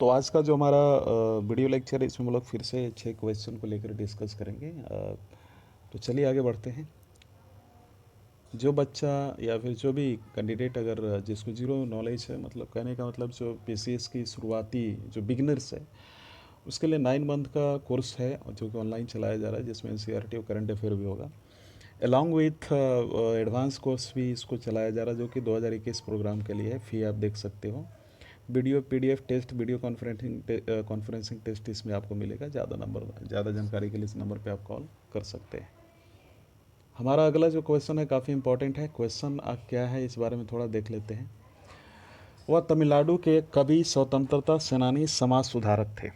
तो आज का जो हमारा वीडियो लेक्चर है इसमें हम लोग फिर से 6 क्वेश्चन को लेकर डिस्कस करेंगे। तो चलिए आगे बढ़ते हैं। जो बच्चा या फिर जो भी कैंडिडेट अगर जिसको जीरो नॉलेज है, मतलब कहने का मतलब जो पीसीएस की शुरुआती जो बिगिनर्स है उसके लिए 9 मंथ का कोर्स है जो कि ऑनलाइन चलाया जा रहा है, जिसमें एनसीईआरटी और करंट अफेयर भी होगा। अलॉन्ग विथ एडवांस कोर्स भी इसको चलाया जा रहा है जो कि 2021 प्रोग्राम के लिए है। फ़ी आप देख सकते हो। Video PDF test, video conferencing test इसमें आपको मिलेगा। ज़्यादा जानकारी के लिए इस नंबर पे आप कॉल कर सकते हैं। हमारा अगला जो क्वेश्चन है काफ़ी इंपॉर्टेंट है। क्वेश्चन क्या है इस बारे में थोड़ा देख लेते हैं। वह तमिलनाडु के कवि, स्वतंत्रता सेनानी, समाज सुधारक थे।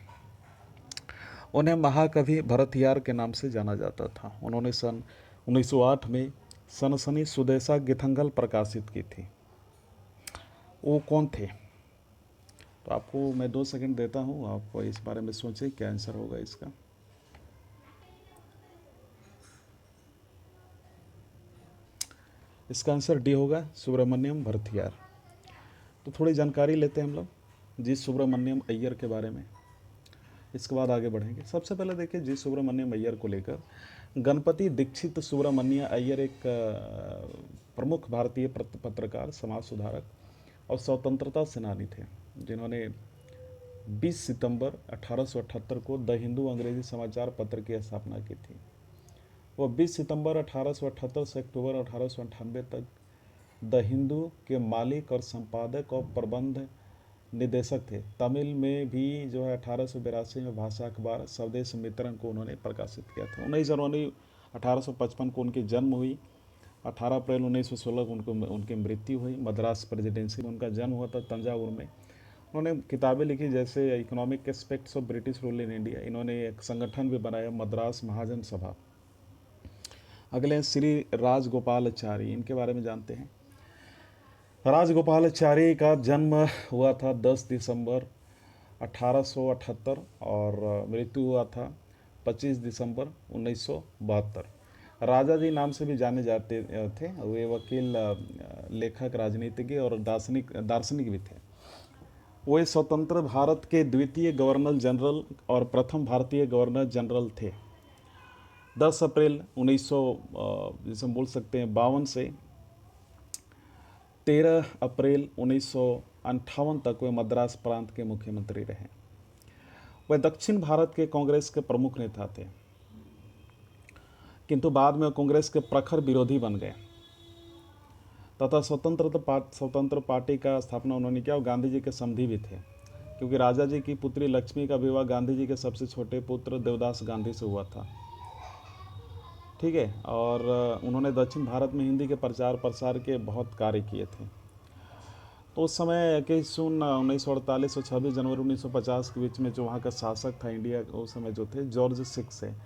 उन्हें महाकवि भरतियार के नाम से जाना जाता था। उन्होंने सन 1908 में सनसनी सुदेशा गीतंगल प्रकाशित की थी। वो कौन थे? तो आपको मैं 2 सेकंड देता हूँ, आप इस बारे में सोचें क्या आंसर होगा इसका। इसका आंसर डी होगा, सुब्रमण्यम भरतियार। तो थोड़ी जानकारी लेते हैं हम लोग जी सुब्रमण्यम अय्यर के बारे में, इसके बाद आगे बढ़ेंगे। सबसे पहले देखिए जी सुब्रमण्यम अय्यर को लेकर, गणपति दीक्षित सुब्रमण्य अय्यर एक प्रमुख भारतीय पत्रकार, समाज सुधारक और स्वतंत्रता सेनानी थे, जिन्होंने 20 सितंबर 1878 को द हिंदू अंग्रेजी समाचार पत्र की स्थापना की थी। वह 20 सितंबर 1878 से अक्टूबर 1898 तक द हिंदू के मालिक और संपादक और प्रबंध निदेशक थे। तमिल में भी जो है 1882 में भाषा अखबार स्वदेश मित्रन को उन्होंने प्रकाशित किया था। 19 जनवरी 1855 को उनकी जन्म हुई। 18 अप्रैल 1916 को उनकी मृत्यु हुई। मद्रास प्रेसिडेंसी में उनका जन्म हुआ था, तंजावुर में। उन्होंने किताबें लिखी जैसे economic aspects of British rule in India. इन्होंने एक संगठन भी बनाया, मद्रास महाजन सभा। अगले श्री राजगोपालाचारी, इनके बारे में जानते हैं। राजगोपालाचारी का जन्म हुआ था 10 दिसंबर 1878 और मृत्यु हुआ था 25 दिसंबर 1972। राजा जी नाम से भी जाने जाते थे। वे वकील, लेखक, राजनीतिज्ञ और दार्शनिक भी थे। वे स्वतंत्र भारत के द्वितीय गवर्नर जनरल और प्रथम भारतीय गवर्नर जनरल थे। 10 अप्रैल 1900 जिसे हम बोल सकते हैं 52 से 13 अप्रैल 1958 तक वे मद्रास प्रांत के मुख्यमंत्री रहे। वे दक्षिण भारत के कांग्रेस के प्रमुख नेता थे, किंतु बाद में कांग्रेस के प्रखर विरोधी बन गए तथा स्वतंत्र पार्टी का स्थापना उन्होंने किया और गांधी जी के समधी भी थे, क्योंकि राजा जी की पुत्री लक्ष्मी का विवाह गांधी जी के सबसे छोटे पुत्र देवदास गांधी से हुआ था। ठीक है। और उन्होंने दक्षिण भारत में हिंदी के प्रचार प्रसार के बहुत कार्य किए थे। तो उस समय 21 जून 1948 और 26 जनवरी 1950 के बीच में जो वहाँ का शासक था इंडिया, उस समय जो थे जॉर्ज सिक्स है,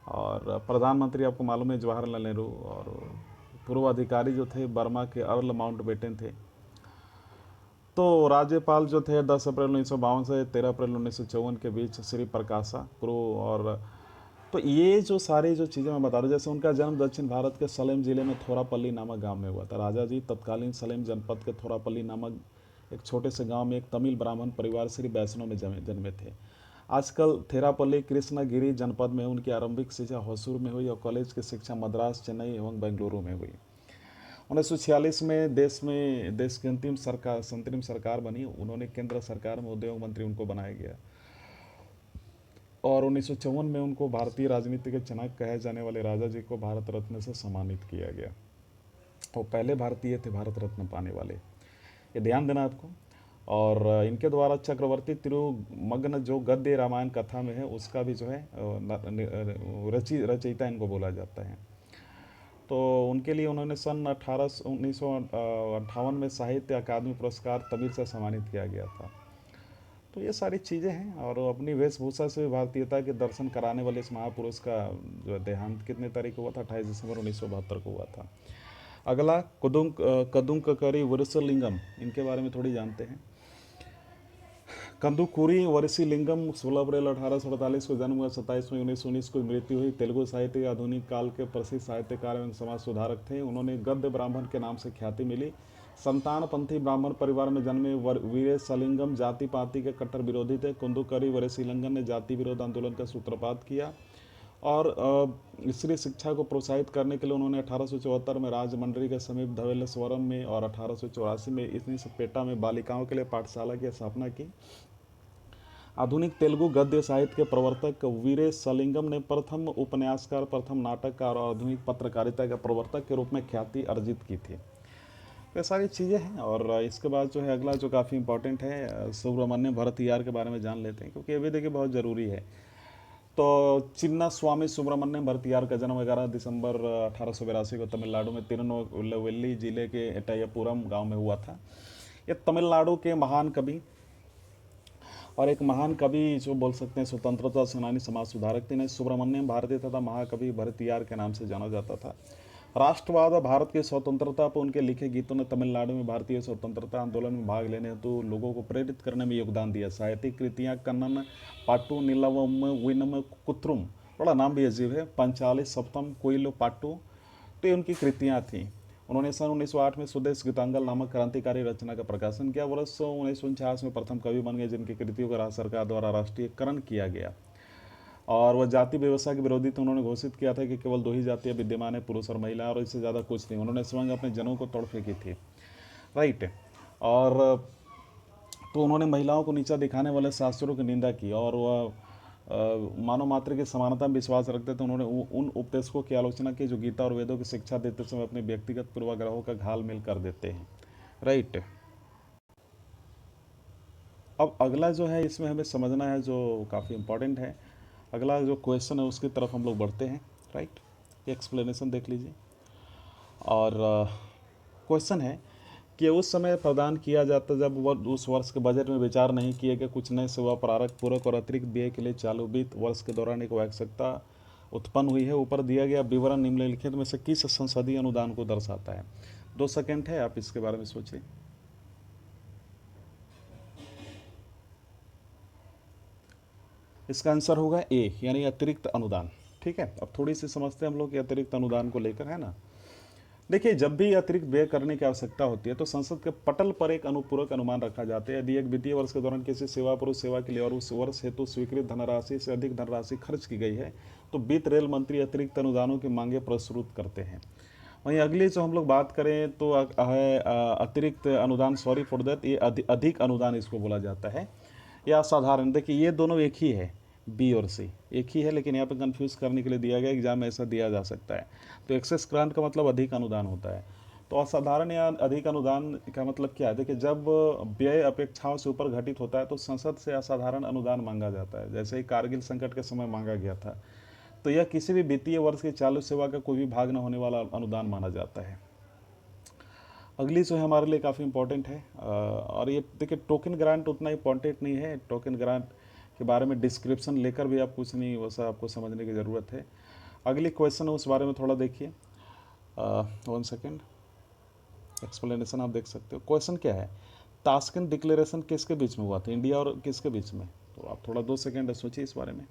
और प्रधानमंत्री आपको मालूम है जवाहरलाल नेहरू, और पूर्व अधिकारी जो थे बर्मा के अर्ल माउंटबेटन थे। तो राज्यपाल जो थे 10 अप्रैल 1952 से 13 अप्रैल 1954 के बीच श्री प्रकाशा प्रो। और तो ये जो सारी जो चीज़ें मैं बता रहा हूँ, जैसे उनका जन्म दक्षिण भारत के सलेम जिले में थोरापल्ली नामक गांव में हुआ था। राजा जी तत्कालीन सलेम जनपद के थोरापल्ली नामक एक छोटे से गांव में एक तमिल ब्राह्मण परिवार श्री वैष्णव में जन्मे थे। आजकल थेरापल्ली कृष्णगिरी जनपद में उनकी आरंभिक शिक्षा होसूर में हुई और कॉलेज की शिक्षा मद्रास, चेन्नई एवं बेंगलुरु में हुई। 1946 में देश की अंतरिम सरकार बनी। उन्होंने केंद्र सरकार में उद्योग मंत्री उनको बनाया गया और 1954 में उनको भारतीय राजनीति के जनक कहे जाने वाले राजा जी को भारत रत्न से सम्मानित किया गया। वो पहले भारतीय थे भारत रत्न पाने वाले, ये ध्यान देना आपको। और इनके द्वारा चक्रवर्ती तिरुमग्न जो गद्य रामायण कथा में है उसका भी जो है रचयिता इनको बोला जाता है। तो उनके लिए उन्होंने सन 1958 में साहित्य अकादमी पुरस्कार तमिल से सम्मानित किया गया था। तो ये सारी चीज़ें हैं। और अपनी वेशभूषा से भारतीयता के दर्शन कराने वाले इस महापुरुष का जो देहांत कितने तारीख को हुआ था? 28 दिसंबर 1972 को हुआ था। अगला कदुंककरी वरसलिंगम, इनके बारे में थोड़ी जानते हैं। कंदुकुरी वरसीलिंगम 16 अप्रैल 1848 को जन्म हुआ, 27 मई 1919 को मृत्यु हुई। तेलुगु साहित्य के आधुनिक काल के प्रसिद्ध साहित्यकार एवं समाज सुधारक थे। उन्होंने गद्य ब्राह्मण के नाम से ख्याति मिली। संतानपंथी ब्राह्मण परिवार में जन्मे वीरेशलिंगम जाति पाति के कट्टर विरोधी थे। कुंदुकरी वीरेशलिंगम ने जाति विरोध आंदोलन का सूत्रपात किया और स्त्री शिक्षा को प्रोत्साहित करने के लिए उन्होंने 1874 में राजमंड्री के समीप धवेलेश्वरम में और 1884 में इतनी पेटा में बालिकाओं के लिए पाठशाला की स्थापना की। आधुनिक तेलुगु गद्य साहित्य के प्रवर्तक वीरेशलिंगम ने प्रथम उपन्यासकार, प्रथम नाटककार और आधुनिक पत्रकारिता के प्रवर्तक के रूप में ख्याति अर्जित की थी। ये सारी चीज़ें हैं। और इसके बाद जो है अगला जो काफ़ी इंपॉर्टेंट है, सुब्रमण्यम भरतियार के बारे में जान लेते हैं, क्योंकि ये भी देखिए बहुत ज़रूरी है। तो चिन्ना स्वामी सुब्रमण्यम भरतियार का जन्म 11 दिसंबर 1882 को तमिलनाडु में तिरुनेलवेली जिले के एटायपुरम गांव में हुआ था। ये तमिलनाडु के महान कवि और एक महान कवि जो बोल सकते हैं स्वतंत्रता सेनानी, समाज सुधारक थे। सुब्रमण्यम भारती तथा महाकवि भरतियार के नाम से जाना जाता था। राष्ट्रवाद और भारत की स्वतंत्रता पर उनके लिखे गीतों ने तमिलनाडु में भारतीय स्वतंत्रता आंदोलन में भाग लेने हेतु लोगों को प्रेरित करने में योगदान दिया। साहित्यिक कृतियाँ कन्नन पाटू नीलवम विनम कुत्रुम, बड़ा नाम भी अजीब है, पंचाली सप्तम कोयलो पाटू, तो ये उनकी कृतियाँ थीं। उन्होंने सन 1908 में स्वदेश गीतांजल नामक क्रांतिकारी रचना का प्रकाशन किया। वर्ष 1949 में प्रथम कवि बन गए जिनकी कृतियों का राज्य सरकार द्वारा राष्ट्रीयकरण किया गया। और वह जाति व्यवस्था के विरोधी थे। उन्होंने घोषित किया था कि केवल 2 ही जातियाँ विद्यमान है, पुरुष और महिला, और इससे ज़्यादा कुछ नहीं। उन्होंने स्वयं अपने जनों को तोड़ फेंकी थी, राइट। और तो उन्होंने महिलाओं को नीचा दिखाने वाले शास्त्रों की निंदा की और वह मानव मात्र की समानता में विश्वास रखते थे। उन्होंने उन उपदेशकों की आलोचना की जो गीता और वेदों की शिक्षा देते समय अपने व्यक्तिगत पूर्वाग्रहों का घालमेल कर देते हैं, राइट। अब अगला जो है इसमें हमें समझना है जो काफ़ी इंपॉर्टेंट है, अगला जो क्वेश्चन है उसकी तरफ हम लोग बढ़ते हैं, राइट। ये एक्सप्लेनेशन देख लीजिए। और क्वेश्चन है कि उस समय प्रदान किया जाता जब वह उस वर्ष के बजट में विचार नहीं किए गए कुछ नए सेवा प्रारक पूरक और अतिरिक्त व्यय के लिए चालू वित्त वर्ष के दौरान एक आवश्यकता उत्पन्न हुई है। ऊपर दिया गया विवरण निम्नलिखित में से किस संसदीय अनुदान को दर्शाता है? 2 सेकंड है, आप इसके बारे में सोचिए। इसका आंसर होगा ए, यानी अतिरिक्त अनुदान। ठीक है, अब थोड़ी सी समझते हैं हम लोग कि अतिरिक्त अनुदान को लेकर, है ना। देखिए, जब भी अतिरिक्त व्यय करने की आवश्यकता होती है तो संसद के पटल पर एक अनुपूरक अनुमान रखा जाता है। यदि एक वित्तीय वर्ष के दौरान किसी सेवा पुरुष सेवा के लिए और उस वर्ष हेतु स्वीकृत धनराशि से अधिक धनराशि खर्च की गई है तो वित्त रेल मंत्री अतिरिक्त अनुदानों की मांगे प्रस्तुत करते हैं। वहीं अगली जो हम लोग बात करें तो है अतिरिक्त अनुदान, सॉरी फॉर दैट, ये अधिक अनुदान इसको बोला जाता है या साधारण। देखिए, ये दोनों एक ही है, बी और सी एक ही है, लेकिन यहाँ पे कंफ्यूज करने के लिए दिया गया, एग्जाम में ऐसा दिया जा सकता है। तो एक्सेस ग्रांट का मतलब अधिक अनुदान होता है। तो असाधारण या अधिक अनुदान का मतलब क्या है? देखिए, जब व्यय अपेक्षाओं से ऊपर घटित होता है तो संसद से असाधारण अनुदान मांगा जाता है। जैसे ही कारगिल संकट के समय मांगा गया था। तो यह किसी भी वित्तीय वर्ष की चालू सेवा का कोई भी भाग न होने वाला अनुदान माना जाता है। अगली जो है हमारे लिए काफ़ी इंपॉर्टेंट है और ये देखिए, टोकन ग्रांट उतना इंपॉर्टेंट नहीं है। टोकन ग्रांट के बारे में डिस्क्रिप्शन लेकर भी आप कुछ नहीं, वैसा आपको समझने की ज़रूरत है। अगली क्वेश्चन है उस बारे में थोड़ा देखिए। 1 सेकेंड, एक्सप्लेनेशन आप देख सकते हो। क्वेश्चन क्या है? ताशकंद डिक्लेरेशन किसके बीच में हुआ था, इंडिया और किसके बीच में? तो आप थोड़ा 2 सेकेंड सोचिए इस बारे में।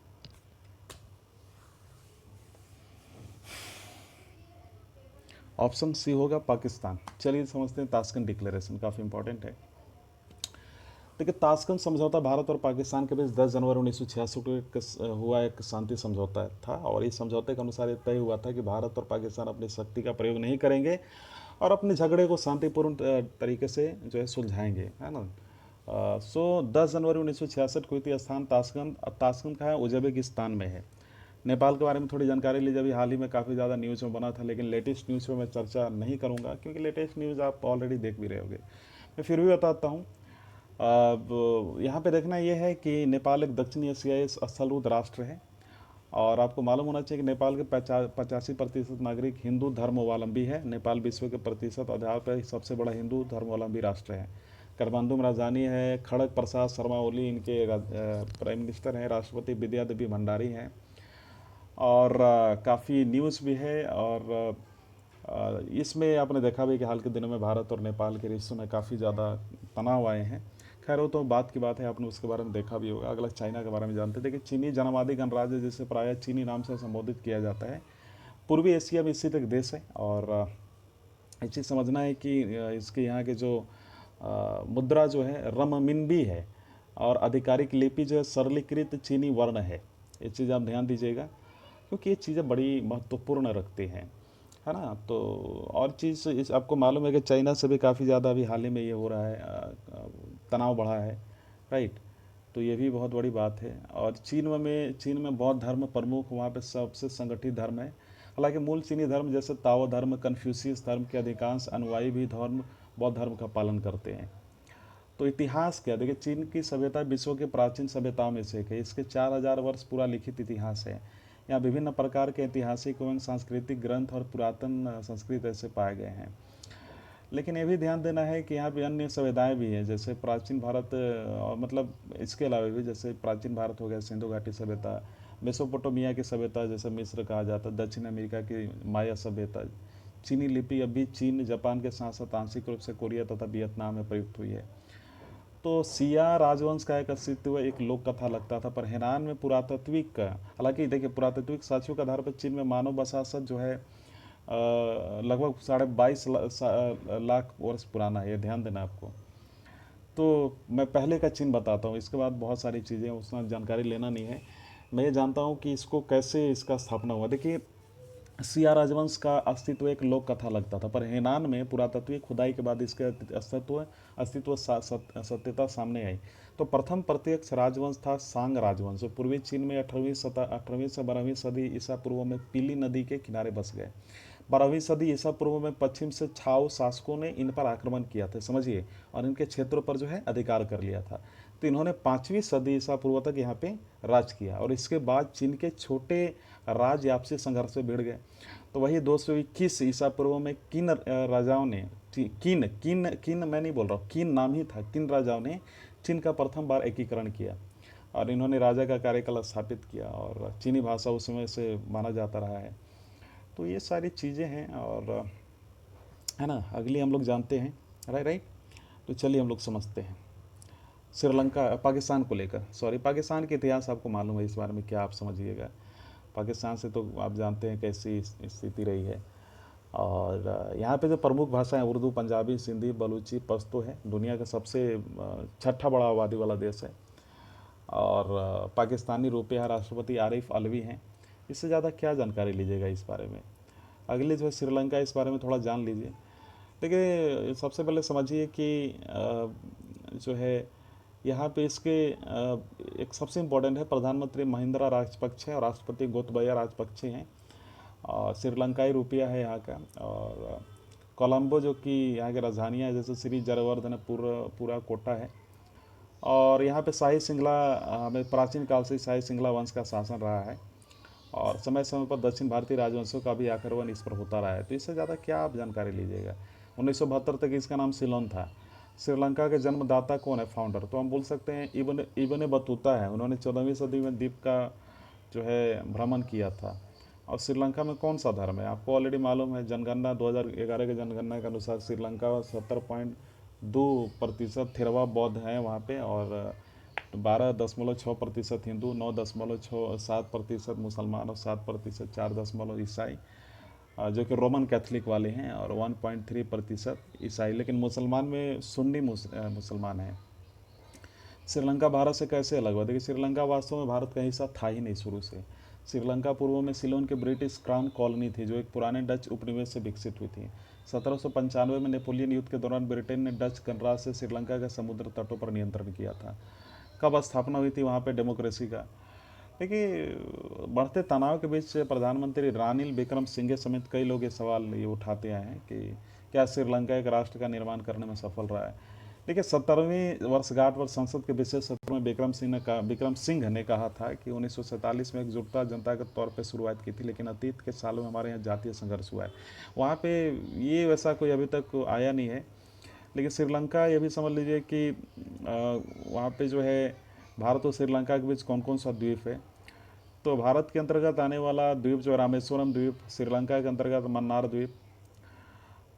ऑप्शन सी होगा पाकिस्तान। चलिए समझते हैं, ताशकंद डिक्लेरेशन काफ़ी इंपॉर्टेंट है। देखिए, ताशकंद समझौता भारत और पाकिस्तान के बीच 10 जनवरी 1966 को हुआ एक शांति समझौता था और इस समझौते के अनुसार ये तय हुआ था कि भारत और पाकिस्तान अपनी शक्ति का प्रयोग नहीं करेंगे और अपने झगड़े को शांतिपूर्ण तरीके से जो है सुलझाएंगे, है ना। 10 जनवरी 1966 को हुई स्थान ताशकंद। ताशकंद का है, उज्बेकिस्तान में है। नेपाल के बारे में थोड़ी जानकारी लीजिए। अभी हाल ही में काफ़ी ज़्यादा न्यूज़ में बना था, लेकिन लेटेस्ट न्यूज़ पे मैं चर्चा नहीं करूँगा क्योंकि लेटेस्ट न्यूज़ आप ऑलरेडी देख भी रहे होंगे। मैं फिर भी बताता हूँ। अब यहाँ पे देखना ये है कि नेपाल एक दक्षिण एशियाई स्थलरूप राष्ट्र है और आपको मालूम होना चाहिए कि नेपाल के 85% नागरिक हिंदू धर्मावलंबी है। नेपाल विश्व के प्रतिशत आधार पर सबसे बड़ा हिंदू धर्मावलंबी राष्ट्र है। काठमांडू में राजधानी है। खड़ग प्रसाद शर्मा ओली इनके प्राइम मिनिस्टर हैं। राष्ट्रपति विद्या देवी भंडारी हैं और काफ़ी न्यूज़ भी है। और इसमें आपने देखा भी कि हाल के दिनों में भारत और नेपाल के रिश्तों में काफ़ी ज़्यादा तनाव आए हैं। खैर, वो तो बात की बात है, आपने उसके बारे में देखा भी होगा। अगला चाइना के बारे में जानते थे कि चीनी जनवादी गणराज्य, जिसे प्रायः चीनी नाम से संबोधित किया जाता है, पूर्वी एशिया में स्थित एक देश है और ये चीज़ समझना है कि इसके यहाँ के जो मुद्रा जो है रममिनबी है और आधिकारिक लिपि जो है सरलीकृत चीनी वर्ण है। ये चीज़ आप ध्यान दीजिएगा, क्योंकि ये चीज़ें बड़ी महत्वपूर्ण रखती हैं, है ना। तो और चीज़ इस आपको मालूम है कि चाइना से भी काफ़ी ज़्यादा अभी हाल ही में ये हो रहा है, तनाव बढ़ा है, राइट। तो ये भी बहुत बड़ी बात है। और चीन में बौद्ध धर्म प्रमुख, वहाँ पे सबसे संगठित धर्म है। हालांकि मूल चीनी धर्म जैसे ताओ धर्म, कन्फ्यूशियस धर्म के अधिकांश अनुयायी भी बौद्ध धर्म का पालन करते हैं। तो इतिहास क्या, देखिए चीन की सभ्यता विश्व के प्राचीन सभ्यताओं में से एक है। इसके 4000 वर्ष पूरा लिखित इतिहास है। यहाँ विभिन्न प्रकार के ऐतिहासिक एवं सांस्कृतिक ग्रंथ और पुरातन संस्कृत ऐसे पाए गए हैं। लेकिन ये भी ध्यान देना है कि यहाँ पे अन्य सभ्यताएं भी हैं, जैसे प्राचीन भारत मतलब इसके अलावा भी, जैसे प्राचीन भारत हो गया, सिंधु घाटी सभ्यता, मेसोपोटामिया की सभ्यता जैसे मिस्र कहा जाता, दक्षिण अमेरिका की माया सभ्यता। चीनी लिपि अभी चीन, जापान के साथ साथ आंशिक रूप से कोरिया तथा वियतनाम में प्रयुक्त हुई है। तो सिया राजवंश का एक अस्तित्व एक लोक कथा लगता था, पर हेनान में पुरातात्विक, हालांकि देखिए पुरातात्विक साक्ष्यों के आधार पर चीन में मानव बसासत जो है लगभग 22.5 लाख वर्ष पुराना है। ये ध्यान देना आपको। तो मैं पहले का चीन बताता हूँ, इसके बाद बहुत सारी चीज़ें उसमें जानकारी लेना नहीं है। मैं ये जानता हूँ कि इसको कैसे इसका स्थापना हुआ। देखिए सिया राजवंश का अस्तित्व एक लोक कथा लगता था, पर हेनान में पुरातत्वीय खुदाई के बाद इसके अस्तित्व सत्यता सामने आई। तो प्रथम प्रत्यक्ष राजवंश था सांग राजवंश, जो पूर्वी चीन में 18वीं से 12वीं सदी ईसा पूर्व में पीली नदी के किनारे बस गए। 12वीं सदी ईसा पूर्व में पश्चिम से छाओ शासकों ने इन पर आक्रमण किया था, समझिए, और इनके क्षेत्रों पर जो है अधिकार कर लिया था। तो इन्होंने 5वीं सदी ईसा पूर्व तक यहाँ पे राज किया, और इसके बाद चीन के छोटे राज्य आपसी संघर्ष में भिड़ गए। तो वही 221 ईसा पूर्व में किन राजाओं ने, किन किन किन मैं नहीं बोल रहा हूँ, किन नाम ही था, किन राजाओं ने चीन का प्रथम बार एकीकरण किया, और इन्होंने राजा का कार्यकाल स्थापित किया, और चीनी भाषा उस समय से माना जाता रहा है। तो ये सारी चीज़ें हैं, और है ना, अगली हम लोग जानते हैं, राइट राइट। तो चलिए हम लोग समझते हैं श्रीलंका, पाकिस्तान को लेकर, सॉरी, पाकिस्तान के इतिहास आपको मालूम है, इस बारे में क्या आप समझिएगा। पाकिस्तान से तो आप जानते हैं कैसी स्थिति रही है। और यहाँ पे जो प्रमुख भाषाएं उर्दू, पंजाबी, सिंधी, बलूची, पश्तो है। दुनिया का सबसे छठा बड़ा आबादी वाला देश है। और पाकिस्तानी रुपया राष्ट्रपति आरिफ अलवी हैं। इससे ज़्यादा क्या जानकारी लीजिएगा इस बारे में। अगले जो है श्रीलंका, इस बारे में थोड़ा जान लीजिए। देखिए सबसे पहले समझिए कि जो है यहाँ पे इसके एक सबसे इम्पोर्टेंट है, प्रधानमंत्री महिंद्रा राजपक्षे और राष्ट्रपति गोतबाया राजपक्षे हैं। और श्रीलंकाई रुपया है यहाँ का। और कोलंबो जो कि यहाँ की राजधानियाँ है, जैसे श्री जयवर्धन पूरा कोटा है। और यहाँ पे शाही सिंगला, हमें प्राचीन काल से शाही सिंगला वंश का शासन रहा है, और समय समय पर दक्षिण भारतीय राजवंशों का भी आक्रमण इस पर होता रहा है। तो इससे ज़्यादा क्या आप जानकारी लीजिएगा। 1972 तक इसका नाम सिलोन था। श्रीलंका के जन्मदाता कौन है, फाउंडर, तो हम बोल सकते हैं इब्न बतूता है। उन्होंने 14वीं सदी में द्वीप का जो है भ्रमण किया था। और श्रीलंका में कौन सा धर्म है, आपको ऑलरेडी मालूम है। जनगणना 2011 के जनगणना के अनुसार श्रीलंका 70.2% थेरवा बौद्ध हैं वहाँ पे, और 12.6% हिंदू, 9.7% मुसलमान, और 7.4 ईसाई, जो कि रोमन कैथोलिक वाले हैं, और 1.3% ईसाई, लेकिन मुसलमान में सुन्नी मुसलमान हैं। श्रीलंका भारत से कैसे अलग हुआ, देखिए श्रीलंका वास्तव में भारत का हिस्सा था ही नहीं शुरू से। श्रीलंका पूर्व में सिलोन के ब्रिटिश क्राउन कॉलोनी थी, जो एक पुराने डच उपनिवेश से विकसित हुई थी। 1795 में नेपोलियन युद्ध के दौरान ब्रिटेन ने डच गणराज्य से श्रीलंका के समुद्र तटों पर नियंत्रण किया था। कब स्थापना हुई थी वहाँ पे डेमोक्रेसी का, देखिए बढ़ते तनाव के बीच प्रधानमंत्री रानिल विक्रम सिंघे समेत कई लोग ये सवाल ये उठाते आए हैं कि क्या श्रीलंका एक राष्ट्र का निर्माण करने में सफल रहा है। देखिए 70वीं वर्षगांठ पर संसद के विशेष सत्र में विक्रम सिंह ने कहा था कि 1947 में एकजुटता जनता के तौर पर शुरुआत की थी, लेकिन अतीत के सालों में हमारे यहाँ जातीय संघर्ष हुआ है। वहाँ पे ये वैसा कोई अभी तक आया नहीं है। लेकिन श्रीलंका, ये भी समझ लीजिए कि वहाँ पे जो है भारत और श्रीलंका के बीच कौन कौन सा द्वीप है। तो भारत के अंतर्गत आने वाला द्वीप जो रामेश्वरम द्वीप, श्रीलंका के अंतर्गत मन्नार द्वीप,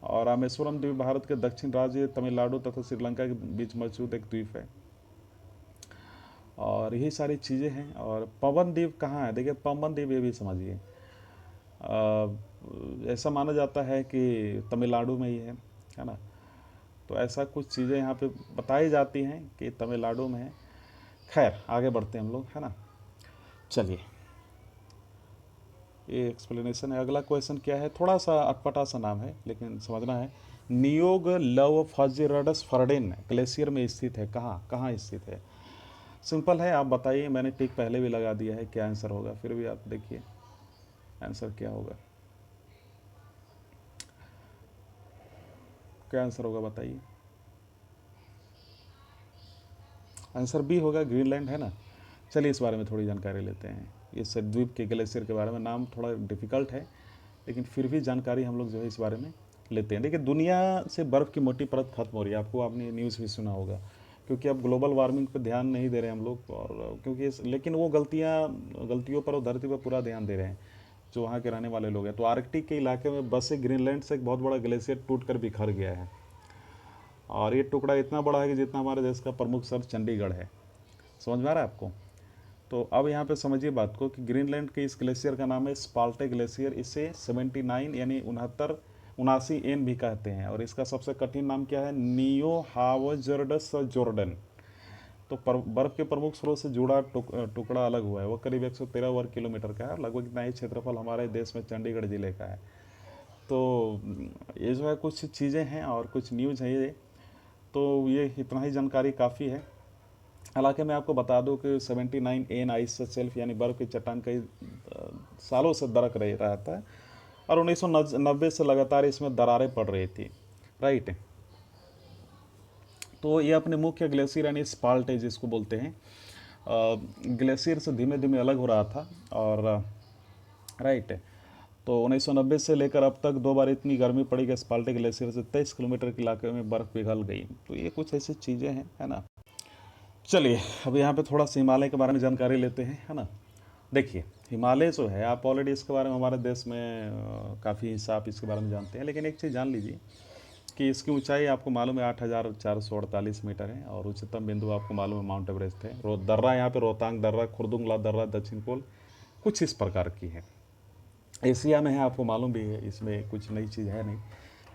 और रामेश्वरम द्वीप भारत के दक्षिण राज्य तमिलनाडु तथा श्रीलंका के बीच मौजूद एक द्वीप है। और यही सारी चीज़ें हैं। और पवन द्वीप कहाँ है, देखिए पवन द्वीप ये भी समझिए, ऐसा माना जाता है कि तमिलनाडु में ही है ना। तो ऐसा कुछ चीज़ें यहाँ पे बताई जाती हैं कि तमिलनाडु में है। खैर आगे बढ़ते हैं हम लोग, है ना। चलिए, ये एक्सप्लेनेशन है। अगला क्वेश्चन क्या है, थोड़ा सा अटपटा सा नाम है लेकिन समझना है। नियोग लव फजिरडस फर्डेन ग्लेशियर में स्थित है, कहाँ कहाँ स्थित है? सिंपल है, आप बताइए। मैंने टिक पहले भी लगा दिया है, क्या आंसर होगा, फिर भी आप देखिए आंसर क्या होगा। क्या आंसर होगा बताइए। आंसर बी होगा, ग्रीनलैंड, है ना। चलिए इस बारे में थोड़ी जानकारी लेते हैं। इस द्वीप के ग्लेशियर के बारे में, नाम थोड़ा डिफ़िकल्ट है लेकिन फिर भी जानकारी हम लोग जो है इस बारे में लेते हैं। देखिए, दुनिया से बर्फ़ की मोटी परत खत्म हो रही है। आपने न्यूज़ भी सुना होगा, क्योंकि अब ग्लोबल वार्मिंग पर ध्यान नहीं दे रहे हम लोग, और क्योंकि लेकिन वो गलतियों पर वो धरती पर पूरा ध्यान दे रहे हैं जो वहाँ के रहने वाले लोग हैं। तो आर्कटिक के इलाके में बसे ग्रीनलैंड से एक बहुत बड़ा ग्लेशियर टूट कर बिखर गया है, और ये टुकड़ा इतना बड़ा है कि जितना हमारे देश का प्रमुख शहर चंडीगढ़ है। समझ में आ रहा है आपको? तो अब यहाँ पे समझिए बात को कि ग्रीनलैंड के इस ग्लेशियर का नाम है स्पाल्टे ग्लेशियर। इसे 79 यानी 79 एन भी कहते हैं, और इसका सबसे कठिन नाम क्या है, नियो हावजर्डस जॉर्डन। तो बर्फ के प्रमुख स्रोत से जुड़ा टुकड़ा अलग हुआ है। वो करीब 113 वर्ग किलोमीटर का है, लगभग इतना ही क्षेत्रफल हमारे देश में चंडीगढ़ जिले का है। तो ये जो है कुछ चीज़ें हैं और कुछ न्यूज़ है ये। तो ये इतना ही जानकारी काफ़ी है। हालांकि मैं आपको बता दूं कि 79 एन आइस सेल्फ यानी बर्फ़ की चट्टान कई सालों से दरक रहा था, और 1990 से लगातार इसमें दरारें पड़ रही थी, राइट। तो ये अपने मुख्य ग्लेशियर यानी स्पाल्टे जिसको बोलते हैं ग्लेशियर से धीमे धीमे अलग हो रहा था, और राइट। तो 1990 से लेकर अब तक 2 बार इतनी गर्मी पड़ी कि स्पाल्टे ग्लेशियर से 23 किलोमीटर के इलाके में बर्फ़ पिघल गई। तो ये कुछ ऐसी चीज़ें हैं, है ना। चलिए अब यहाँ पे थोड़ा सा हिमालय के बारे में जानकारी लेते हैं, है ना। देखिए, हिमालय जो है, आप ऑलरेडी इसके बारे में हमारे देश में काफ़ी हिस्सा आप इसके बारे में जानते हैं, लेकिन एक चीज़ जान लीजिए कि इसकी ऊंचाई आपको मालूम है 8,448 मीटर है, और उच्चतम बिंदु आपको मालूम है माउंट एवरेस्ट है। दर्रा यहाँ पे रोहतांग दर्रा, खुरदुंगला दर्रा, दक्षिण पोल, कुछ इस प्रकार की है। एशिया में है, आपको मालूम भी है, इसमें कुछ नई चीज़ है नहीं,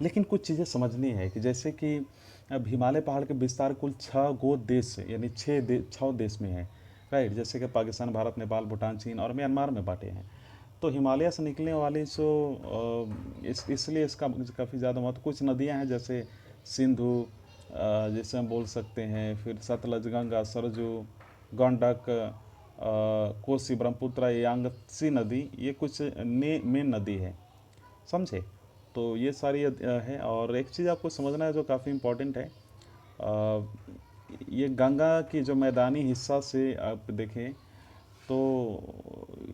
लेकिन कुछ चीज़ें समझनी है कि जैसे कि अब हिमालय पहाड़ के विस्तार कुल 6 देश यानी 6 देश में है, राइट। जैसे कि पाकिस्तान, भारत, नेपाल, भूटान, चीन और म्यांमार में बांटे हैं। तो हिमालय से निकलने वाली इसलिए इसका काफ़ी ज़्यादा महत्व। कुछ नदियाँ हैं जैसे सिंधु, जैसे हम बोल सकते हैं, फिर सतलज, गंगा, सरजू, गंडक, कोसी, ब्रह्मपुत्र, यांगत्सी नदी, ये कुछ मेन नदी है, समझे। तो ये सारी है। और एक चीज़ आपको समझना है जो काफ़ी इम्पोर्टेंट है, ये गंगा की जो मैदानी हिस्सा से आप देखें तो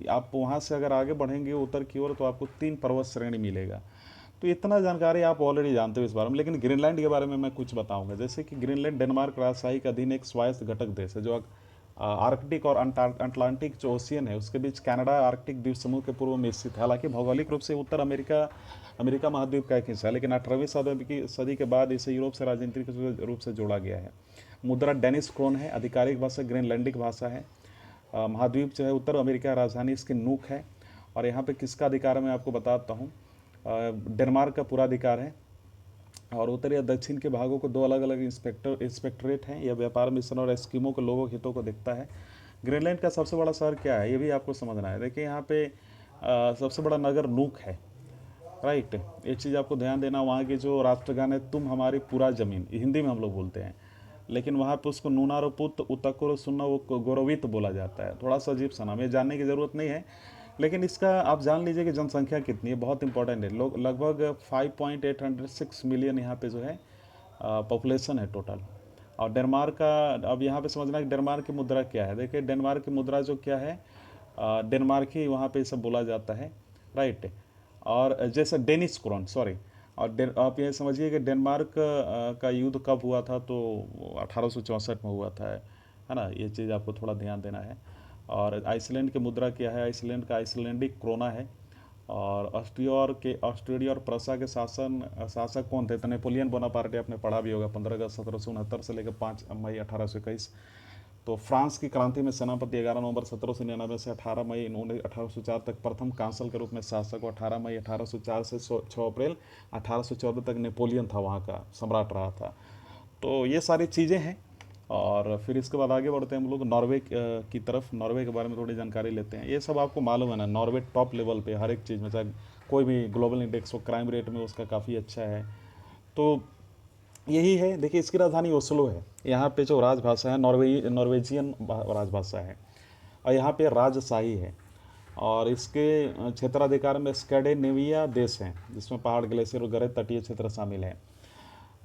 आप वहाँ से अगर आगे बढ़ेंगे उत्तर की ओर तो आपको 3 पर्वत श्रेणी मिलेगा। तो इतना जानकारी आप ऑलरेडी जानते हो इस बारे में, लेकिन ग्रीनलैंड के बारे में मैं कुछ बताऊंगा। जैसे कि ग्रीनलैंड डेनमार्क राजशाही के अधीन एक स्वायत्त घटक देश है, जो आर्कटिक और अटलांटिक जो ओशियन है उसके बीच कनाडा आर्कटिक द्वीप समूह के पूर्व में स्थित है। हालांकि भौगोलिक रूप से उत्तर अमेरिका महाद्वीप का एक हिस्सा है, लेकिन 18वीं सदी के बाद इसे यूरोप से राजनीतिक रूप से जोड़ा गया है। मुद्रा डेनिश क्रोन है, आधिकारिक भाषा ग्रीनलैंडिक भाषा है। महाद्वीप जो है उत्तर अमेरिका, राजधानी इसकी नूक है। और यहाँ पे किसका अधिकार है मैं आपको बताता हूँ। डेनमार्क का पूरा अधिकार है, और उत्तरी या दक्षिण के भागों को 2 अलग अलग इंस्पेक्टरेट हैं। यह व्यापार मिशन और एस्किमो के लोगों हितों को देखता है। ग्रीनलैंड का सबसे बड़ा शहर क्या है, ये भी आपको समझना है। देखिए यहाँ पे सबसे बड़ा नगर नूक है, राइट। एक चीज़ आपको ध्यान देना, वहाँ की जो राष्ट्रगान है तुम हमारी पूरा ज़मीन, हिंदी में हम लोग बोलते हैं, लेकिन वहाँ पे उसको नूनारोपुत उतकुरो सुनना वो गौरवित बोला जाता है। थोड़ा सा अजीब सा नाम, ये जानने की ज़रूरत नहीं है, लेकिन इसका आप जान लीजिए कि जनसंख्या कितनी है, बहुत इंपॉर्टेंट है। लोग लगभग 5.806 मिलियन यहाँ पे जो है पॉपुलेशन है टोटल। और डेनमार्क का, अब यहाँ पे समझना कि डेनमार्क की मुद्रा क्या है। देखिए डेनमार्क की मुद्रा जो क्या है, डेनमार्क ही वहाँ पे सब बोला जाता है, राइट। और जैसे डेनिश क्रोन, सॉरी। और आप ये समझिए कि डेनमार्क का युद्ध कब हुआ था, तो 1864 में हुआ था, है ना। ये चीज़ आपको थोड़ा ध्यान देना है। और आइसलैंड की मुद्रा क्या है, आइसलैंड का आइसलैंडिक क्रोना है। और ऑस्ट्रेलिया और प्रसा के शासक कौन थे, तो नेपोलियन बोनापार्टे, आपने पढ़ा भी होगा, 15 अगस्त 1769 से लेकर 5 मई 1821। तो फ्रांस की क्रांति में सेनापति 11 नवंबर 1799 से 18 मई 1804 तक प्रथम कांसल के रूप में शासक, और 18 मई 1804 से 6 अप्रैल 1814 तक नेपोलियन था वहाँ का सम्राट रहा था। तो ये सारी चीज़ें हैं। और फिर इसके बाद आगे बढ़ते हैं हम लोग नॉर्वे की तरफ। नॉर्वे के बारे में थोड़ी जानकारी लेते हैं। ये सब आपको मालूम है ना, नॉर्वे टॉप लेवल पे हर एक चीज़ में, चाहे कोई भी ग्लोबल इंडेक्स हो, क्राइम रेट में उसका काफ़ी अच्छा है। तो यही है। देखिए इसकी राजधानी ओस्लो है। यहाँ पे जो राजभाषा है नॉर्वेजियन राजभाषा है, और यहाँ पे राजशाही है। और इसके क्षेत्राधिकार में स्कैंडिनेविया देश हैं, जिसमें पहाड़, ग्लेशियर और गहरे तटीय क्षेत्र शामिल हैं।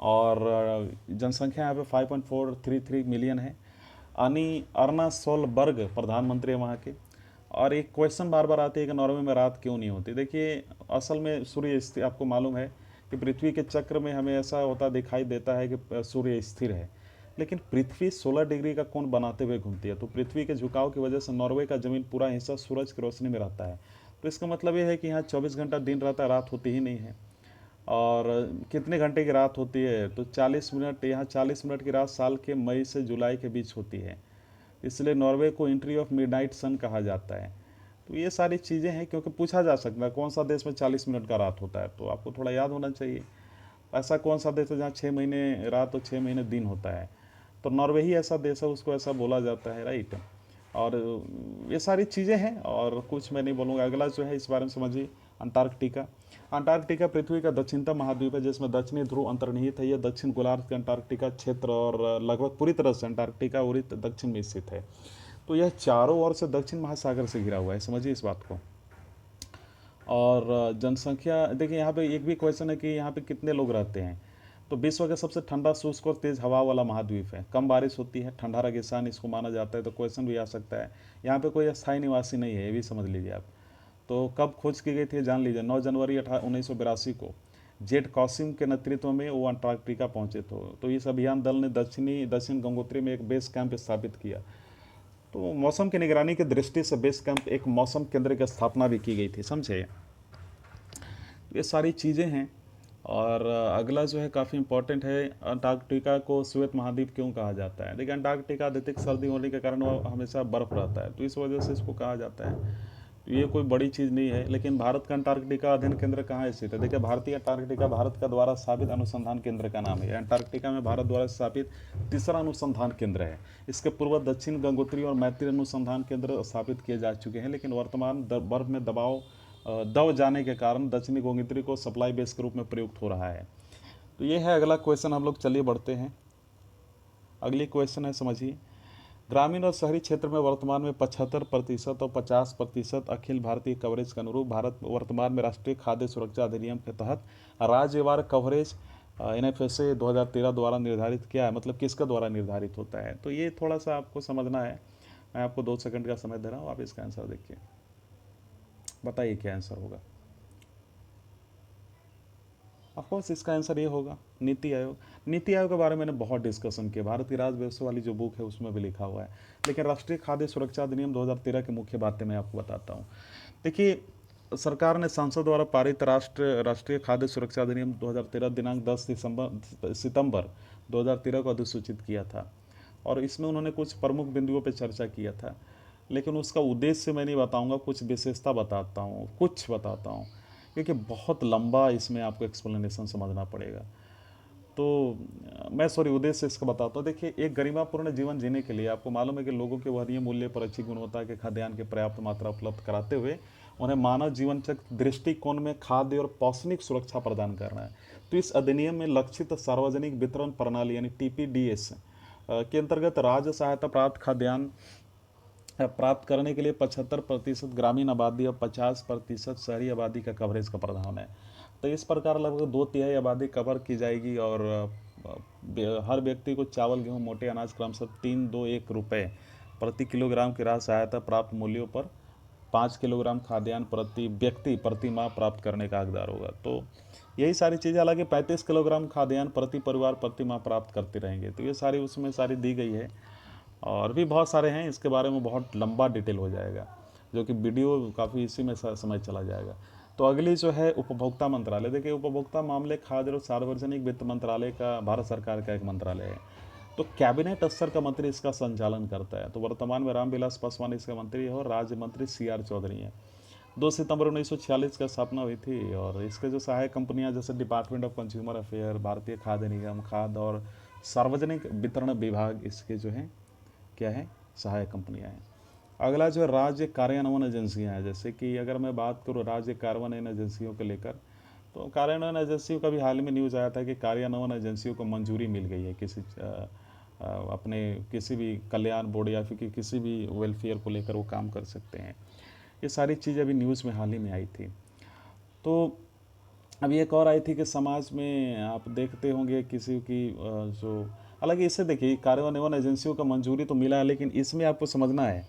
और जनसंख्या यहाँ पे 5.433 मिलियन है। अर्ना सोलबर्ग प्रधानमंत्री है वहाँ के। और एक क्वेश्चन बार बार आती है कि नॉर्वे में रात क्यों नहीं होती। देखिए असल में सूर्य स्थिर, आपको मालूम है कि पृथ्वी के चक्र में हमें ऐसा होता दिखाई देता है कि सूर्य स्थिर है, लेकिन पृथ्वी 16 डिग्री का कोण बनाते हुए घूमती है। तो पृथ्वी के झुकाव की वजह से नॉर्वे का जमीन पूरा हिस्सा सूरज की रोशनी में रहता है। तो इसका मतलब ये है कि यहाँ 24 घंटा दिन रहता है, रात होती ही नहीं है। और कितने घंटे की रात होती है, तो 40 मिनट। यहाँ 40 मिनट की रात साल के मई से जुलाई के बीच होती है, इसलिए नॉर्वे को एंट्री ऑफ मिडनाइट सन कहा जाता है। तो ये सारी चीज़ें हैं, क्योंकि पूछा जा सकता है कौन सा देश में 40 मिनट का रात होता है, तो आपको थोड़ा याद होना चाहिए। ऐसा कौन सा देश है जहाँ 6 महीने रात और 6 महीने दिन होता है, तो नॉर्वे ही ऐसा देश है, उसको ऐसा बोला जाता है, राइट। और ये सारी चीज़ें हैं, और कुछ मैं नहीं बोलूँगा। अगला जो है इस बारे में समझिए, अंटार्कटिका। अंटार्कटिका पृथ्वी का दक्षिणतम महाद्वीप है, जिसमें दक्षिणी ध्रुव अंतर्निहित है। यह दक्षिण गोलार्ध के अंटार्कटिका क्षेत्र और लगभग पूरी तरह से अंटार्कटिका और दक्षिण में स्थित है। तो यह चारों ओर से दक्षिण महासागर से घिरा हुआ है, समझिए इस बात को। और जनसंख्या देखिए, यहाँ पे एक भी क्वेश्चन है कि यहाँ पे कितने लोग रहते हैं। तो विश्व का सबसे ठंडा, शुष्क और तेज हवा वाला महाद्वीप है। कम बारिश होती है, ठंडा रेगिस्तान इसको माना जाता है। तो क्वेश्चन भी आ सकता है, यहाँ पे कोई अस्थायी निवासी नहीं है, ये भी समझ लीजिए आप। तो कब खोज की गई थी जान लीजिए, 9 जनवरी 1982 को जेट कॉसिम के नेतृत्व में वो अंटार्कटिका पहुंचे थे। तो इस अभियान दल ने दक्षिण गंगोत्री में एक बेस कैंप स्थापित किया। तो मौसम की निगरानी की दृष्टि से बेस कैंप एक मौसम केंद्र की स्थापना भी की गई थी, समझे। ये सारी चीज़ें हैं। और अगला जो है काफ़ी इंपॉर्टेंट है, अंटार्कटिका को श्वेत महाद्वीप क्यों कहा जाता है। देखिए अंटार्कटिका अधिक सर्दी होने के कारण वो हमेशा बर्फ़ रहता है, तो इस वजह से इसको कहा जाता है। तो ये कोई बड़ी चीज़ नहीं है। लेकिन भारत का अंटार्कटिका अध्ययन केंद्र कहाँ स्थित है। देखिए भारतीय अंटार्कटिका भारत का द्वारा स्थापित अनुसंधान केंद्र का नाम है। अंटार्कटिका में भारत द्वारा स्थापित तीसरा अनुसंधान केंद्र है। इसके पूर्व दक्षिण गंगोत्री और मैत्री अनुसंधान केंद्र स्थापित किए जा चुके हैं, लेकिन वर्तमान बर्फ में दब जाने के कारण दक्षिणी गंगोत्री को सप्लाई बेस के रूप में प्रयुक्त हो रहा है। तो ये है अगला क्वेश्चन। हम लोग चलिए बढ़ते हैं। अगली क्वेश्चन है, समझिए। ग्रामीण और शहरी क्षेत्र में वर्तमान में 75% और 50% अखिल भारतीय कवरेज के अनुरूप भारत वर्तमान में राष्ट्रीय खाद्य सुरक्षा अधिनियम के तहत राज्यवार कवरेज NFSA 2013 द्वारा निर्धारित किया है। मतलब किसका द्वारा निर्धारित होता है, तो ये थोड़ा सा आपको समझना है। मैं आपको 2 सेकंड का समय दे रहा हूँ, आप इसका आंसर देखिए, बताइए क्या आंसर होगा। ऑफकोर्स इसका आंसर ये होगा नीति आयोग। नीति आयोग के बारे में मैंने बहुत डिस्कशन किया, भारत की राज व्यवस्था वाली जो बुक है उसमें भी लिखा हुआ है। लेकिन राष्ट्रीय खाद्य सुरक्षा अधिनियम 2013 की मुख्य बातें मैं आपको बताता हूँ। देखिए सरकार ने संसद द्वारा पारित राष्ट्रीय खाद्य सुरक्षा अधिनियम 2013 दिनांक 10 सितंबर 2013 को अधिसूचित किया था, और इसमें उन्होंने कुछ प्रमुख बिंदुओं पर चर्चा किया था। लेकिन उसका उद्देश्य मैं नहीं बताऊँगा, कुछ विशेषता बताता हूँ, क्योंकि बहुत लंबा इसमें आपको एक्सप्लेनेशन समझना पड़ेगा। तो मैं उद्देश्य इसका बताता हूँ। देखिए एक गरिमापूर्ण जीवन जीने के लिए आपको मालूम है कि लोगों के वरीय मूल्य पर अच्छी गुणवत्ता के खाद्यान्न की पर्याप्त मात्रा उपलब्ध कराते हुए उन्हें मानव जीवन चक्र दृष्टिकोण में खाद्य और पौष्टिक सुरक्षा प्रदान करना है। तो इस अधिनियम में लक्षित सार्वजनिक वितरण प्रणाली यानी TPDS के अंतर्गत राज्य सहायता प्राप्त खाद्यान्न प्राप्त करने के लिए 75% ग्रामीण आबादी और 50% शहरी आबादी का कवरेज का प्रावधान है। तो इस प्रकार लगभग 2/3 आबादी कवर की जाएगी। और हर व्यक्ति को चावल, गेहूं, मोटे अनाज क्रमशः 321 रुपये प्रति किलोग्राम की राहत सहायता प्राप्त मूल्यों पर 5 किलोग्राम खाद्यान्न प्रति व्यक्ति प्रति माह प्राप्त करने का हकदार होगा। तो यही सारी चीज़ें, हालांकि 35 किलोग्राम खाद्यान्न प्रति परिवार प्रति माह प्राप्त करते रहेंगे। तो ये सारी उसमें सारी दी गई है, और भी बहुत सारे हैं, इसके बारे में बहुत लंबा डिटेल हो जाएगा, जो कि वीडियो काफ़ी इसी में समय चला जाएगा। तो अगली जो है उपभोक्ता मंत्रालय। देखिए उपभोक्ता मामले, खाद्य और सार्वजनिक वित्त मंत्रालय का भारत सरकार का एक मंत्रालय है। तो कैबिनेट स्तर का मंत्री इसका संचालन करता है। तो वर्तमान में रामविलास पासवान इसके मंत्री है और राज्य मंत्री CR चौधरी हैं। 2 सितंबर 1946 का स्थापना हुई थी और इसके जो सहायक कंपनियां जैसे डिपार्टमेंट ऑफ कंज्यूमर अफेयर, भारतीय खाद्य निगम, खाद्य और सार्वजनिक वितरण विभाग इसके जो हैं क्या है सहायक कंपनियां हैं। अगला जो है राज्य कार्यान्वयन एजेंसियां हैं, जैसे कि अगर मैं बात करूँ राज्य कार्यान्वयन एजेंसियों को लेकर, तो कार्यान्वयन एजेंसियों का भी हाल में न्यूज़ आया था कि कार्यान्वयन एजेंसियों को मंजूरी मिल गई है किसी अपने किसी भी कल्याण बोर्ड या फिर किसी भी वेलफेयर को लेकर वो काम कर सकते हैं। ये सारी चीज़ अभी न्यूज़ में हाल ही में आई थी। तो अभी एक और आई थी कि समाज में आप देखते होंगे किसी की जो हालांकि इससे देखिए कार्यान्वयन एजेंसियों का मंजूरी तो मिला है, लेकिन इसमें आपको समझना है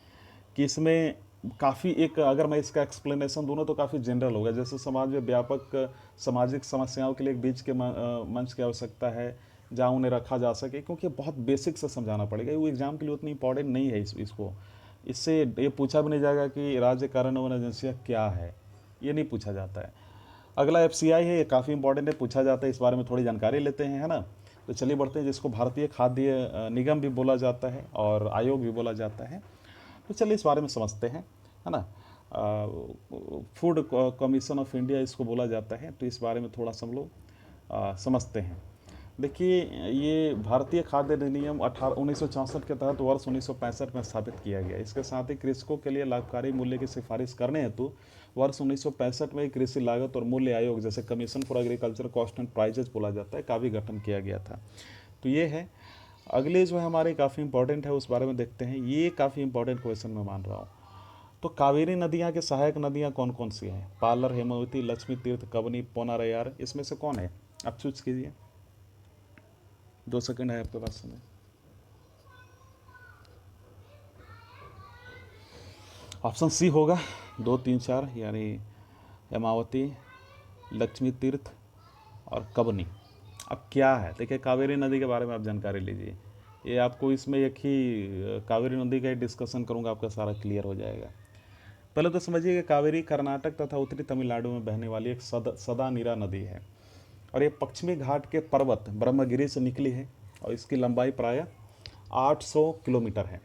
कि इसमें काफ़ी एक अगर मैं इसका एक्सप्लेनेशन दूँ तो काफ़ी जनरल होगा। जैसे समाज में व्यापक सामाजिक समस्याओं के लिए एक बीच के मंच की आवश्यकता है जहाँ उन्हें रखा जा सके, क्योंकि बहुत बेसिक से समझाना पड़ेगा। वो एग्ज़ाम के लिए उतनी इंपॉर्टेंट नहीं है इसको। इससे ये पूछा भी नहीं जाएगा कि राज्य कार्यान्वयन एजेंसियाँ क्या है, ये नहीं पूछा जाता है। अगला FCI है, ये काफ़ी इंपॉर्टेंट है, पूछा जाता है, इस बारे में थोड़ी जानकारी लेते हैं, है ना। तो चलिए बढ़ते हैं, जिसको भारतीय खाद्य निगम भी बोला जाता है और आयोग भी बोला जाता है। तो चलिए इस बारे में समझते हैं, है ना। फूड कमीशन ऑफ इंडिया इसको बोला जाता है, तो इस बारे में थोड़ा सा हम लोग समझते हैं। देखिए ये भारतीय खाद्य अधिनियम 1964 के तहत वर्ष 1965 में स्थापित किया गया। इसके साथ ही कृषकों के लिए लाभकारी मूल्य की सिफारिश करने हेतु वर्ष 1965 में कृषि लागत और मूल्य आयोग, जैसे commission for agriculture cost and prices बोला जाता है, का भी गठन किया गया था। तो ये है। अगले जो है हमारे काफ़ी इंपॉर्टेंट है, उस बारे में देखते हैं। ये काफ़ी इंपॉर्टेंट क्वेश्चन मैं मान रहा हूँ। तो कावेरी नदियाँ के सहायक नदियाँ कौन कौन सी हैं? पालर, हेमावती, लक्ष्मी तीर्थ, कबनी, पोनारयार, इसमें से कौन है? आप चूज कीजिए, 2 सेकंड है आपके पास समय। ऑप्शन सी होगा 2, 3, 4, यानी हेमावती, लक्ष्मी तीर्थ और कबनी। अब क्या है, देखिए कावेरी नदी के बारे में आप जानकारी लीजिए। ये आपको इसमें एक ही कावेरी नदी का ही डिस्कशन करूँगा, आपका सारा क्लियर हो जाएगा। पहले तो समझिए कि कावेरी कर्नाटक तथा उत्तरी तमिलनाडु में बहने वाली एक सदा नीरा नदी है और ये पश्चिमी घाट के पर्वत ब्रह्मगिरी से निकली है और इसकी लंबाई प्रायः 800 किलोमीटर है,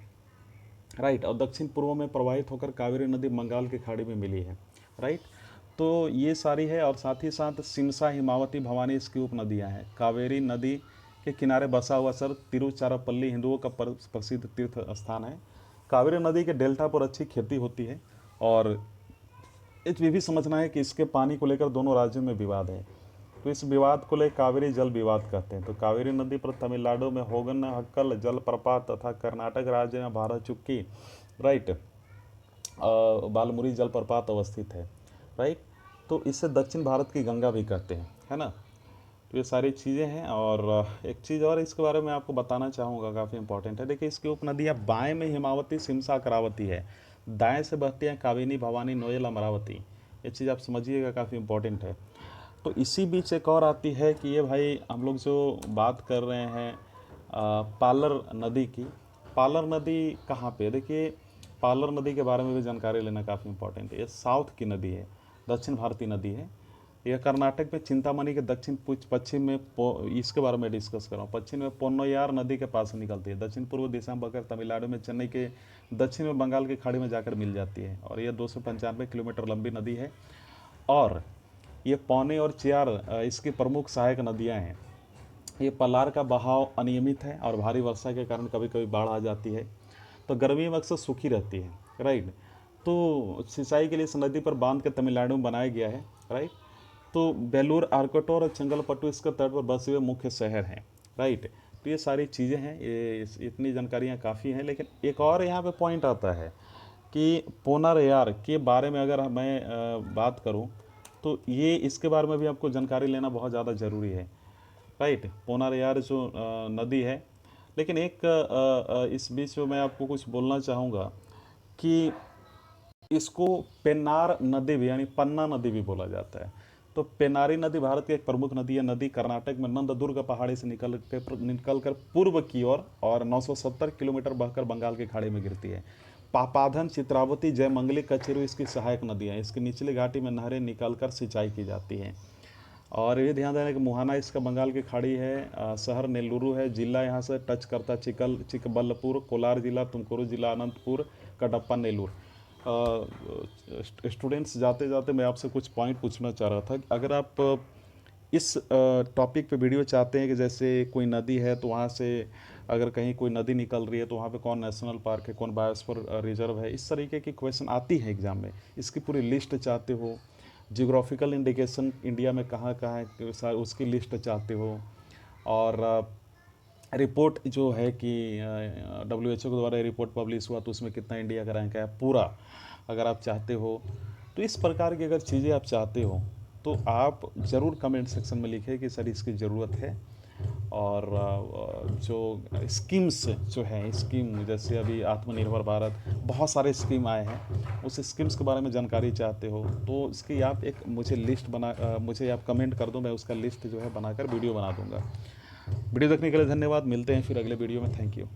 राइट। और दक्षिण पूर्व में प्रवाहित होकर कावेरी नदी बंगाल की खाड़ी में मिली है, राइट। तो ये सारी है और साथ ही साथ सिमसा, हिमावती, भवानी इसकी उपनदियाँ हैं। कावेरी नदी के किनारे बसा हुआ सर तिरुचारापल्ली हिंदुओं का प्रसिद्ध तीर्थ स्थान है। कावेरी नदी के डेल्टा पर अच्छी खेती होती है और ये भी समझना है कि इसके पानी को लेकर दोनों राज्यों में विवाद है। तो इस विवाद को लेकर कावेरी जल विवाद कहते हैं। तो कावेरी नदी पर तमिलनाडु में होगन्नहक्कल जलप्रपात तथा कर्नाटक राज्य में भारचुक्की, राइट, बालमुरी जलप्रपात अवस्थित है, राइट। तो इसे दक्षिण भारत की गंगा भी कहते हैं, है ना। तो ये सारी चीज़ें हैं। और एक चीज़ और इसके बारे में आपको बताना चाहूँगा, काफ़ी इंपॉर्टेंट है। देखिए इसकी उपनदियाँ बाएँ में हिमावती, सिमसा, करावती है, दाएँ से बहती हैं कावेरी, भवानी, नोयल, अमरावती। ये चीज़ आप समझिएगा, काफ़ी इंपॉर्टेंट है। तो इसी बीच एक और आती है कि ये भाई हम लोग जो बात कर रहे हैं पालर नदी की। पालर नदी कहाँ पे है? देखिए पालर नदी के बारे में भी जानकारी लेना काफ़ी इंपॉर्टेंट है। ये साउथ की नदी है, दक्षिण भारतीय नदी है। यह कर्नाटक में चिंतामणि के दक्षिण पश्चिम में इसके बारे में डिस्कस कर रहा हूँ। पश्चिम में पोन्नयार नदी के पास से निकलती है, दक्षिण पूर्व दिशा में बहकर तमिलनाडु में चेन्नई के दक्षिण में बंगाल की खाड़ी में जाकर मिल जाती है और यह 295 किलोमीटर लंबी नदी है। और ये पौने और चियार इसकी प्रमुख सहायक नदियाँ हैं। ये पलार का बहाव अनियमित है और भारी वर्षा के कारण कभी कभी बाढ़ आ जाती है। तो गर्मी में अक्सर सूखी रहती है, राइट। तो सिंचाई के लिए इस नदी पर बांध के तमिलनाडु में बनाया गया है, राइट। तो बेलूर, आर्कटोर और चंगलपट्टू इसके तट पर बसे हुए मुख्य शहर हैं, राइट। तो ये सारी चीज़ें हैं, ये इतनी जानकारियाँ काफ़ी हैं। लेकिन एक और यहाँ पे पॉइंट आता है कि पोनारयार के बारे में अगर मैं बात करूँ तो ये इसके बारे में भी आपको जानकारी लेना बहुत ज़्यादा ज़रूरी है, राइट। पोनारयार जो नदी है। लेकिन एक इस बीच में मैं आपको कुछ बोलना चाहूँगा कि इसको पेन्नार नदी भी यानी पन्ना नदी भी बोला जाता है। तो पेनारी नदी भारत की एक प्रमुख नदी है। नदी कर्नाटक में नंददुर्ग पहाड़ी से निकलकर पूर्व की ओर और 970 किलोमीटर बहकर बंगाल की खाड़ी में गिरती है। पापाधन, चित्रावती, जयमंगली, कचेरू इसकी सहायक नदियाँ हैं। इसकी निचली घाटी में नहरें निकालकर सिंचाई की जाती हैं। और ये ध्यान देना कि मुहाना इसका बंगाल की खाड़ी है, शहर नेल्लूरू है, जिला यहाँ से टच करता है चिकबल्लपुर, कोलार जिला, तुमकुरू जिला, अनंतपुर, कडप्पा, नेल्लूर। स्टूडेंट्स जाते जाते मैं आपसे कुछ पॉइंट पूछना चाह रहा था कि अगर आप इस टॉपिक पे वीडियो चाहते हैं कि जैसे कोई नदी है तो वहाँ से अगर कहीं कोई नदी निकल रही है तो वहाँ पे कौन नेशनल पार्क है, कौन बायोस्फीयर रिजर्व है, इस तरीके की क्वेश्चन आती है एग्ज़ाम में, इसकी पूरी लिस्ट चाहते हो, जियोग्राफिकल इंडिकेशन इंडिया में कहाँ कहाँ है उसकी लिस्ट चाहते हो, और रिपोर्ट जो है कि WHO के द्वारा रिपोर्ट पब्लिश हुआ तो उसमें कितना इंडिया का रैंक है पूरा अगर आप चाहते हो, तो इस प्रकार की अगर चीज़ें आप चाहते हो तो आप ज़रूर कमेंट सेक्शन में लिखें कि सर इसकी ज़रूरत है। और जो स्कीम्स जो हैं, स्कीम जैसे अभी आत्मनिर्भर भारत, बहुत सारे स्कीम आए हैं, उस स्कीम्स के बारे में जानकारी चाहते हो तो इसकी आप एक मुझे लिस्ट मुझे आप कमेंट कर दो, मैं उसका लिस्ट जो है बनाकर वीडियो बना दूंगा। वीडियो देखने के लिए धन्यवाद, मिलते हैं फिर अगले वीडियो में, थैंक यू।